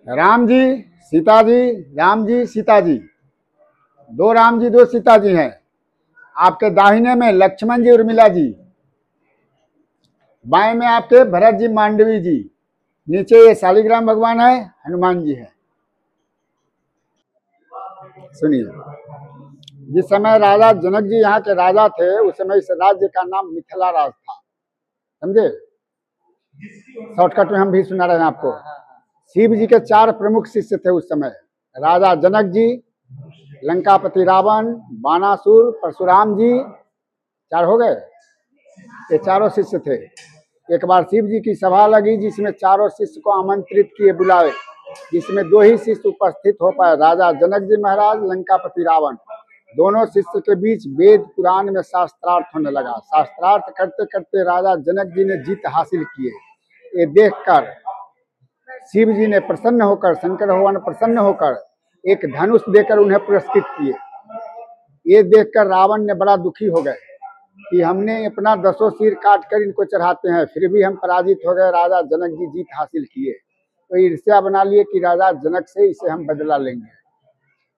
राम जी, सीता जी, राम जी, सीता जी, दो राम जी दो सीता जी हैं। आपके दाहिने में लक्ष्मण जी उर्मिला जी, बाएं में आपके भरत जी मांडवी जी, नीचे ये शालिग्राम भगवान है, हनुमान जी है। सुनिए, जिस समय राजा जनक जी यहाँ के राजा थे उस समय इस राज्य का नाम मिथिला राज था। समझे? शॉर्टकट में हम भी सुना रहे हैं आपको। शिव जी के 4 प्रमुख शिष्य थे उस समय। राजा जनक जी, लंकापति रावण, बानासुर, परशुराम जी, 4 हो गए। ये चारों शिष्य थे। एक बार शिव जी की सभा लगी जिसमें चारों शिष्य को आमंत्रित किए, बुलाए, जिसमें 2 ही शिष्य उपस्थित हो पाए, राजा जनक जी महाराज, लंकापति रावण। दोनों शिष्य के बीच वेद पुराण में शास्त्रार्थ होने लगा। शास्त्रार्थ करते करते राजा जनक जी ने जीत हासिल किए। ये देखकर शिव जी ने प्रसन्न होकर, शंकर भगवान प्रसन्न होकर एक धनुष देकर उन्हें पुरस्कृत किए। ये देखकर रावण ने बड़ा दुखी हो गए कि हमने अपना 10 सिर काट कर इनको चढ़ाते हैं, फिर भी हम पराजित हो गए। राजा जनक जी जीत हासिल किए तो ईर्ष्या बना लिए कि राजा जनक से इसे हम बदला लेंगे।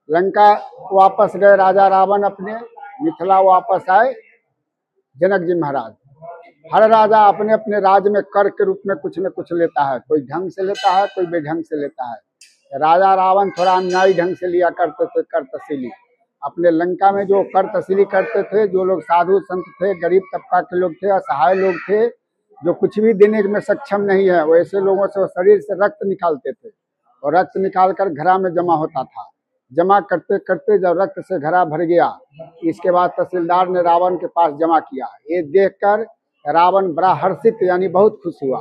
लंका वापस गए राजा रावण अपने, मिथिला वापस आए जनक जी महाराज। हर राजा अपने अपने राज्य में कर के रूप में कुछ न कुछ लेता है, कोई ढंग से लेता है, कोई बेढंग से लेता है। राजा रावण थोड़ा अन्यायी ढंग से लिया करते थे, कर तहसीली। अपने लंका में जो कर तहसीली करते थे, जो लोग साधु संत थे, गरीब तबका के लोग थे, असहाय लोग थे, जो कुछ भी देने में सक्षम नहीं है, वैसे लोगों से वो शरीर से रक्त निकालते थे और रक्त निकालकर घड़ा में जमा होता था। जमा करते करते जब रक्त से घड़ा भर गया, इसके बाद तहसीलदार ने रावण के पास जमा किया। ये देखकर रावण बड़ा हर्षित यानी बहुत खुश हुआ।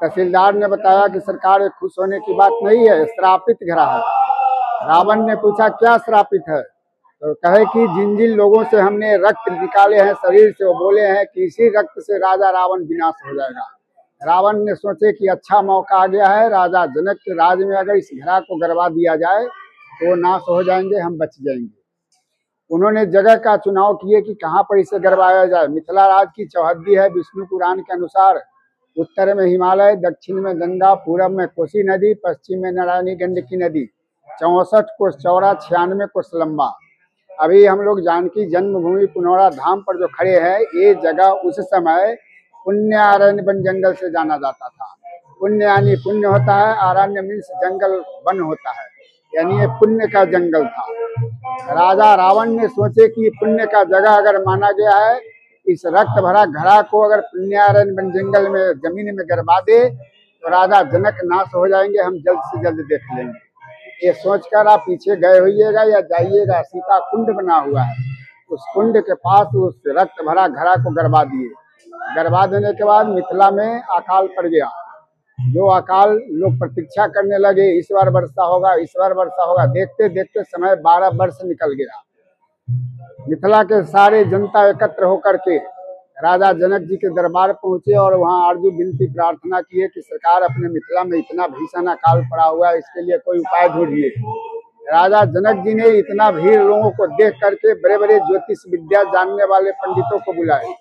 तहसीलदार ने बताया कि सरकार, ये खुश होने की बात नहीं है, श्रापित घड़ा है। रावण ने पूछा क्या श्रापित है? तो कहे कि जिन जिन लोगों से हमने रक्त निकाले हैं शरीर से, वो बोले हैं कि इसी रक्त से राजा रावण विनाश हो जाएगा। रावण ने सोचे कि अच्छा मौका आ गया है, राजा जनक के राज में अगर इस घड़ा को गड़वा दिया जाए तो नाश हो जाएंगे, हम बच जाएंगे। उन्होंने जगह का चुनाव किए कि कहाँ पर इसे गड़वाया जाए। मिथिला राज की चौहद्दी है विष्णु पुराण के अनुसार। उत्तर में हिमालय, दक्षिण में गंगा, पूरब में कोसी नदी, पश्चिम में नारायणी गंडकी नदी। 64 कोस चौड़ा, 96 कोस लंबा। अभी हम लोग जानकी जन्मभूमि पुनौरा धाम पर जो खड़े हैं, ये जगह उस समय पुण्यारण्य वन जंगल से जाना जाता था। पुण्य यानी पुण्य होता है, अरण्य मीन्स जंगल, वन होता है, यानी ये पुण्य का जंगल था। राजा रावण ने सोचे कि पुण्य का जगह अगर माना गया है, इस रक्त भरा घड़ा को अगर पुण्यारण्य वन जंगल में जमीन में गड़वा दे तो राजा जनक नाश हो जाएंगे, हम जल्द से जल्द देख लेंगे। ये सोचकर आप पीछे गए होइएगा या जाइएगा, सीता कुंड बना हुआ है, उस कुंड के पास उस रक्त भरा घड़ा को गड़वा दिए। गड़वा देने के बाद मिथिला में अकाल पड़ गया। जो अकाल लोग प्रतीक्षा करने लगे, इस बार वर्षा होगा, इस बार वर्षा होगा। देखते देखते समय 12 वर्ष निकल गया। मिथिला के सारे जनता एकत्र होकर के राजा जनक जी के दरबार पहुंचे और वहां आरजू विनती प्रार्थना किए कि सरकार, अपने मिथिला में इतना भीषण अकाल पड़ा हुआ है, इसके लिए कोई उपाय ढूंढिए। राजा जनक जी ने इतना भीड़ लोगों को देख करके बड़े बड़े ज्योतिष विद्या जानने वाले पंडितों को बुलाए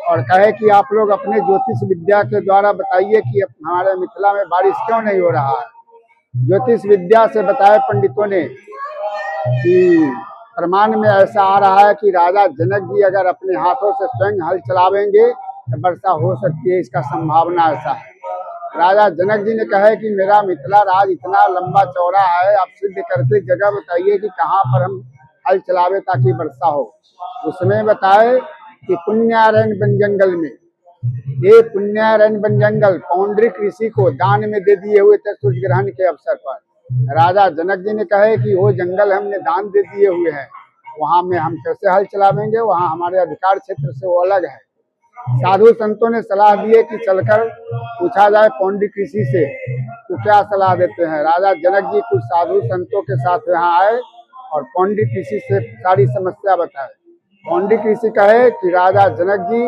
और कहे कि आप लोग अपने ज्योतिष विद्या के द्वारा बताइए कि हमारे मिथिला में बारिश क्यों नहीं हो रहा है। ज्योतिष विद्या से बताए पंडितों ने कि प्रमाण में ऐसा आ रहा है कि राजा जनक जी अगर अपने हाथों से स्वयं हल चलावेंगे तो वर्षा हो सकती है, इसका संभावना ऐसा है। राजा जनक जी ने कहा कि मेरा मिथिला राज इतना लंबा चौड़ा है, आप सिद्ध करके जगह बताइए कि कहाँ पर हम हल चलावे ताकि वर्षा हो। उसमें बताए कि पुण्यारण्य वन जंगल में, ये पुण्यारण्य वन जंगल पौंड्रिक ऋषि को दान में दे दिए हुए थे सूर्य ग्रहण के अवसर पर। राजा जनक जी ने कहे कि वो जंगल हमने दान दे दिए हुए हैं, वहां में हम कैसे हल चलावेंगे, वहां हमारे अधिकार क्षेत्र से वो अलग है। साधु संतों ने सलाह दिए कि चलकर पूछा जाए पौंड्रिक ऋषि से, तो क्या सलाह देते हैं। राजा जनक जी कुछ साधु संतों के साथ यहाँ आए और पौंड्रिक ऋषि से सारी समस्या बताए। पौंड्रिक ऋषि कहे कि राजा जनक जी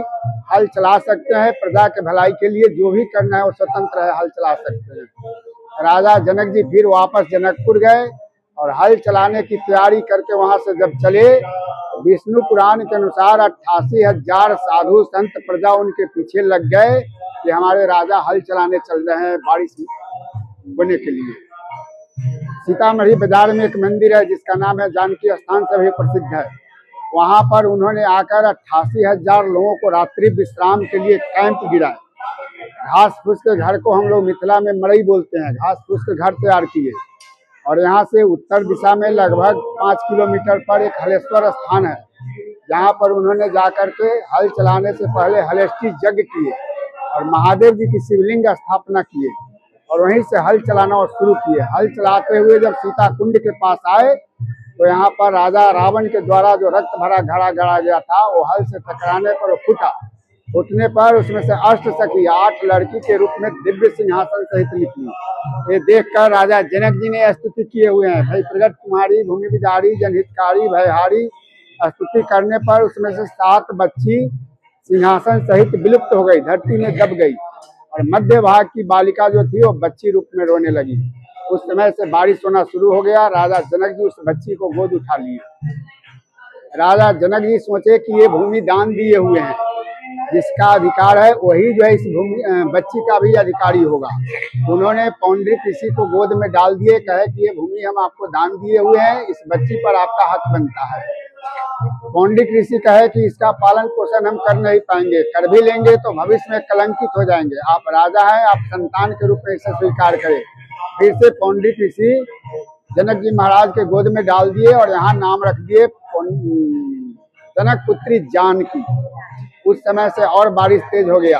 हल चला सकते हैं, प्रजा के भलाई के लिए जो भी करना है वो स्वतंत्र है, हल चला सकते हैं। राजा जनक जी फिर वापस जनकपुर गए और हल चलाने की तैयारी करके वहां से जब चले, विष्णु पुराण के अनुसार 88,000 साधु संत प्रजा उनके पीछे लग गए कि हमारे राजा हल चलाने चल रहे हैं बारिश होने के लिए। सीतामढ़ी बाजार में एक मंदिर है जिसका नाम है जानकी स्थान से भी प्रसिद्ध है। वहां पर उन्होंने आकर 88,000 लोगों को रात्रि विश्राम के लिए कैंप गिराए। घास फूस के घर को हम लोग मिथिला में मड़ई बोलते हैं। घास फूस के घर तैयार किए और यहाँ से उत्तर दिशा में लगभग 5 किलोमीटर पर एक हलेश्वर स्थान है, जहाँ पर उन्होंने जाकर के हल चलाने से पहले हलेष्टि यज्ञ किए और महादेव जी की शिवलिंग स्थापना किए और वहीं से हल चलाना शुरू किए। हल चलाते हुए जब सीता कुंड के पास आए तो यहाँ पर राजा रावण के द्वारा जो रक्त भरा घड़ा गड़ा गया था वो हल से टकराने पर फूटा। फूटने पर उसमें से अष्टसखी 8 लड़की के रूप में दिव्य सिंहासन सहित निकली। ये देखकर राजा जनक जी ने स्तुति किए हुए हैं, भाई प्रगट कुमारी भूमि बिदारी जनहितकारी भयहारी। स्तुति करने पर उसमें से 7 बच्ची सिंहासन सहित विलुप्त हो गई, धरती में दब गई और मध्य भाग की बालिका जो थी वो बच्ची रूप में रोने लगी। उस समय से बारिश होना शुरू हो गया। राजा जनक जी उस बच्ची को गोद उठा लिए। राजा जनक जी सोचे कि ये भूमि दान दिए हुए हैं, जिसका अधिकार है वही जो है इस भूमि बच्ची का भी अधिकारी होगा। उन्होंने पौंड्रिक ऋषि को गोद में डाल दिए, कहे कि ये भूमि हम आपको दान दिए हुए हैं, इस बच्ची पर आपका हक बनता है। पौंड्रिक ऋषि कहे कि इसका पालन पोषण हम कर नहीं पाएंगे, कर भी लेंगे तो भविष्य में कलंकित हो जाएंगे। आप राजा हैं, आप संतान के रूप में इसे स्वीकार करें। फिर से पौंड्रिक ऋषि जनक जी महाराज के गोद में डाल दिए और यहाँ नाम रख दिए जनक पुत्री जानकी। उस समय से और बारिश तेज हो गया।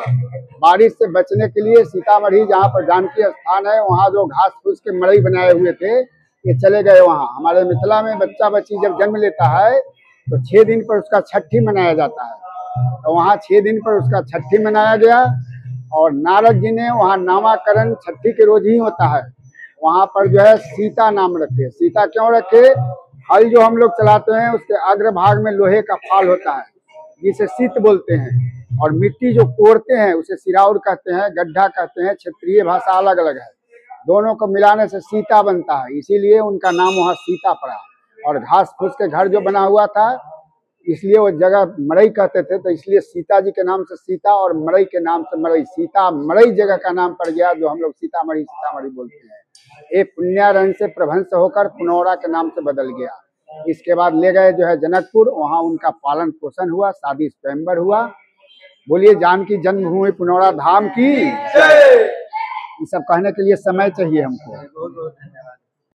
बारिश से बचने के लिए सीतामढ़ी जहाँ पर जानकी स्थान है वहाँ जो घास फूस के मड़ई बनाए हुए थे ये चले गए वहाँ। हमारे मिथिला में बच्चा बच्ची जब जन्म लेता है तो 6 दिन पर उसका छठी मनाया जाता है, तो वहाँ 6 दिन पर उसका छठी मनाया गया और नारद जी ने वहाँ नामाकरण छठी के रोज ही होता है। वहाँ पर जो है सीता नाम रखे। सीता क्यों रखे? हल जो हम लोग चलाते हैं उसके अग्रभाग में लोहे का फाल होता है जिसे सीत बोलते हैं, और मिट्टी जो कोड़ते हैं उसे सिराउर कहते हैं, गड्ढा कहते हैं। क्षेत्रीय भाषा अलग अलग है, दोनों को मिलाने से सीता बनता है, इसीलिए उनका नाम वहाँ सीता पड़ा। और घास फूस के घर जो बना हुआ था इसलिए वो जगह मड़ई कहते थे, तो इसलिए सीता जी के नाम से सीता और मड़ई के नाम से मड़ई। सीता मड़ई जगह का नाम पड़ गया जो हम लोग सीतामढ़ी बोलते हैं। ये पुण्यारण्य से प्रभंस होकर पुनौरा के नाम से बदल गया। इसके बाद ले गए जो है जनकपुर, वहाँ उनका पालन पोषण हुआ, शादी स्वयंवर हुआ। बोलिए जानकी जन्मभूमि पुनौरा धाम की। ये सब कहने के लिए समय चाहिए हमको।